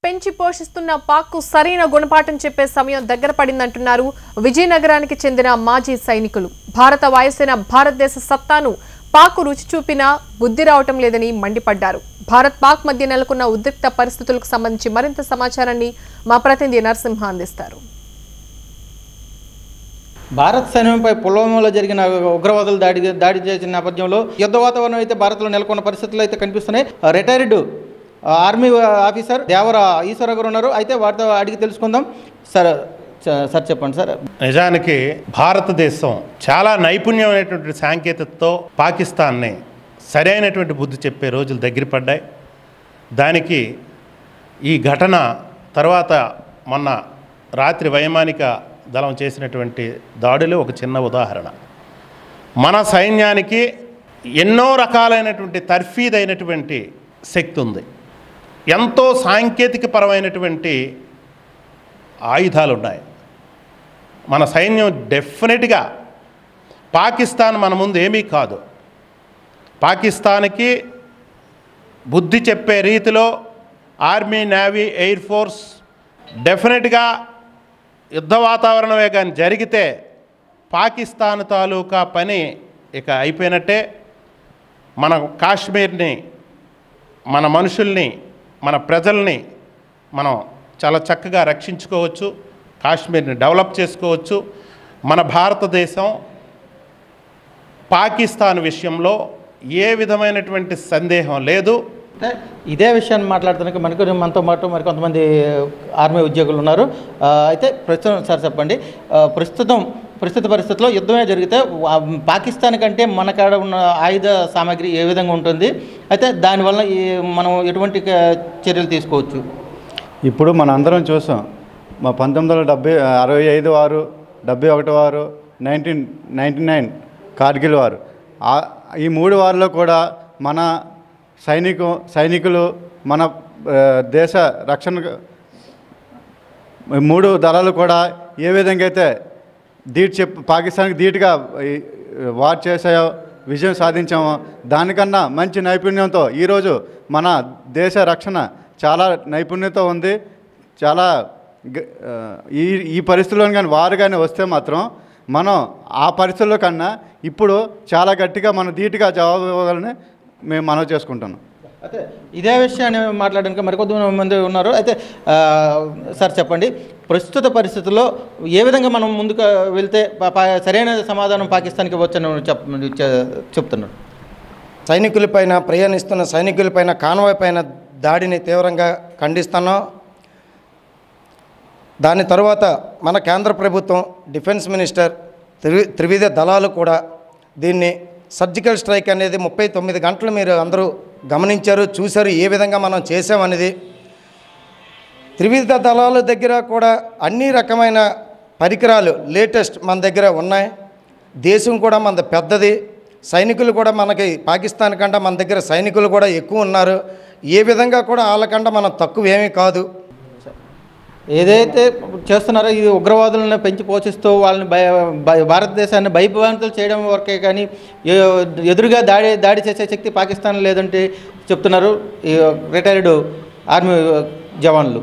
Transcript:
పెంచి పోషిస్తున్న పాక్కు సరైన గుణపాఠం చెప్పే సమయం దగ్గర పడిందంటున్నారు విజయనగరానికి చెందిన మాజీ సైనికులు. భారత వాయుసేన భారతదేశ సత్తాను పాక్ రుచి చూపినా బుద్ధి రావటం లేదని మండిపడ్డారు. భారత్ పాక్ మధ్య నెలకొన్న ఉద్రిక్త పరిస్థితులకు సంబంధించి మరింత సమాచారాన్ని మా ప్రతినిధి నరసింహ అందిస్తారు. భారత్ సైన్యంపై పుల్వామాలో జరిగిన ఉగ్రవాదులు దాడి చేసిన నేపథ్యంలో యుద్ధ వాతావరణం అయితే భారత్లో నెలకొన్న పరిస్థితులు అయితే కనిపిస్తున్నాయి. రిటైర్డ్ ఆర్మీ ఆఫీసర్ దేవర ఈశ్వర గారు ఉన్నారు. అయితే వారితో అడిగి తెలుసుకుందాం. సార్ చెప్పండి సార్. నిజానికి భారతదేశం చాలా నైపుణ్యమైనటువంటి సాంకేతికతతో పాకిస్తాన్ని సరైనటువంటి బుద్ధి చెప్పే రోజులు దగ్గర పడ్డాయి. దానికి ఈ ఘటన తర్వాత మొన్న రాత్రి వైమానిక దళం చేసినటువంటి దాడులు ఒక చిన్న ఉదాహరణ. మన సైన్యానికి ఎన్నో రకాలైనటువంటి తర్ఫీదైనటువంటి శక్తి ఉంది. ఎంతో సాంకేతిక పరమైనటువంటి ఆయుధాలు ఉన్నాయి. మన సైన్యం డెఫినెట్గా పాకిస్తాన్ మన ముందు ఏమీ కాదు. పాకిస్తాన్కి బుద్ధి చెప్పే రీతిలో ఆర్మీ, నేవీ, ఎయిర్ ఫోర్స్ డెఫినెట్గా యుద్ధ వాతావరణమే కానీ జరిగితే పాకిస్తాన్ తాలూకా పని ఇక అయిపోయినట్టే. మన కాశ్మీర్ని, మన మనుషుల్ని, మన ప్రజల్ని మనం చాలా చక్కగా రక్షించుకోవచ్చు. కాశ్మీర్ని డెవలప్ చేసుకోవచ్చు. మన భారతదేశం పాకిస్తాన్ విషయంలో ఏ విధమైనటువంటి సందేహం లేదు. ఇదే విషయాన్ని మాట్లాడుతున్నాక మనతో పాటు మరికొంతమంది ఆర్మీ ఉద్యోగులు ఉన్నారు. అయితే ప్రస్తుతం సార్ చెప్పండి, ప్రస్తుత పరిస్థితుల్లో యుద్ధమే జరిగితే పాకిస్తాన్ కంటే మన కాడ ఉన్న ఆయుధ సామాగ్రి ఏ విధంగా ఉంటుంది? అయితే దానివల్ల మనం ఎటువంటి చర్యలు తీసుకోవచ్చు? ఇప్పుడు మన అందరం చూసాం. మా 1965 వారు, 71 వారు, 1999 కార్గిల్ వారు, ఈ 3 వారిలో కూడా మన సైనికులు మన దేశ రక్షణ 3 దళాలు కూడా ఏ విధంగా అయితే పాకిస్తాన్కి ధీటుగా వార్ చేసాయో, విజయం సాధించామో, దానికన్నా మంచి నైపుణ్యంతో ఈరోజు మన దేశ రక్షణ చాలా నైపుణ్యత ఉంది. చాలా ఈ పరిస్థితుల్లో కానీ వారు కానీ వస్తే మాత్రం మనం ఆ పరిస్థితుల్లో కన్నా ఇప్పుడు చాలా గట్టిగా మనం ధీటుగా జవాబు ఇవ్వాలని మేము మనవి చేసుకుంటున్నాం. అయితే ఇదే విషయాన్ని మాట్లాడడానికి మరికొద్దిమంది ఉన్నారు. అయితే సార్ చెప్పండి, ప్రస్తుత పరిస్థితుల్లో ఏ విధంగా మనం ముందుకు వెళ్తే సరైన సమాధానం పాకిస్తాన్కి వచ్చని చెప్తున్నారు? సైనికులపైన, ప్రయాణిస్తున్న సైనికులపైన, కాన్వాయ్ పైన దాడిని తీవ్రంగా ఖండిస్తున్నాం. దాని తర్వాత మన కేంద్ర ప్రభుత్వం, డిఫెన్స్ మినిస్టర్, త్రివిధ దళాలు కూడా దీన్ని సర్జికల్ స్ట్రైక్ అనేది 39 గంటలు మీరు అందరూ గమనించారు, చూశారు ఏ విధంగా మనం చేసామనేది. త్రివిధ దళాల దగ్గర కూడా అన్ని రకమైన పరికరాలు లేటెస్ట్ మన దగ్గర ఉన్నాయి. దేశం కూడా మనది పెద్దది. సైనికులు కూడా మనకి పాకిస్తాన్ కంటే మన దగ్గర సైనికులు కూడా ఎక్కువ ఉన్నారు. ఏ విధంగా కూడా వాళ్ళకంటే మనం తక్కువ ఏమీ కాదు. ఏదైతే చేస్తున్నారో ఇది ఉగ్రవాదులను పెంచి పోషిస్తూ వాళ్ళని భారతదేశాన్ని భయభ్రాంతులు చేయడం వరకే కానీ ఎదురుగా దాడి చేసే శక్తి పాకిస్తాన్ లేదంటే చెప్తున్నారు ఈ రిటైర్డ్ ఆర్మీ జవాన్లు.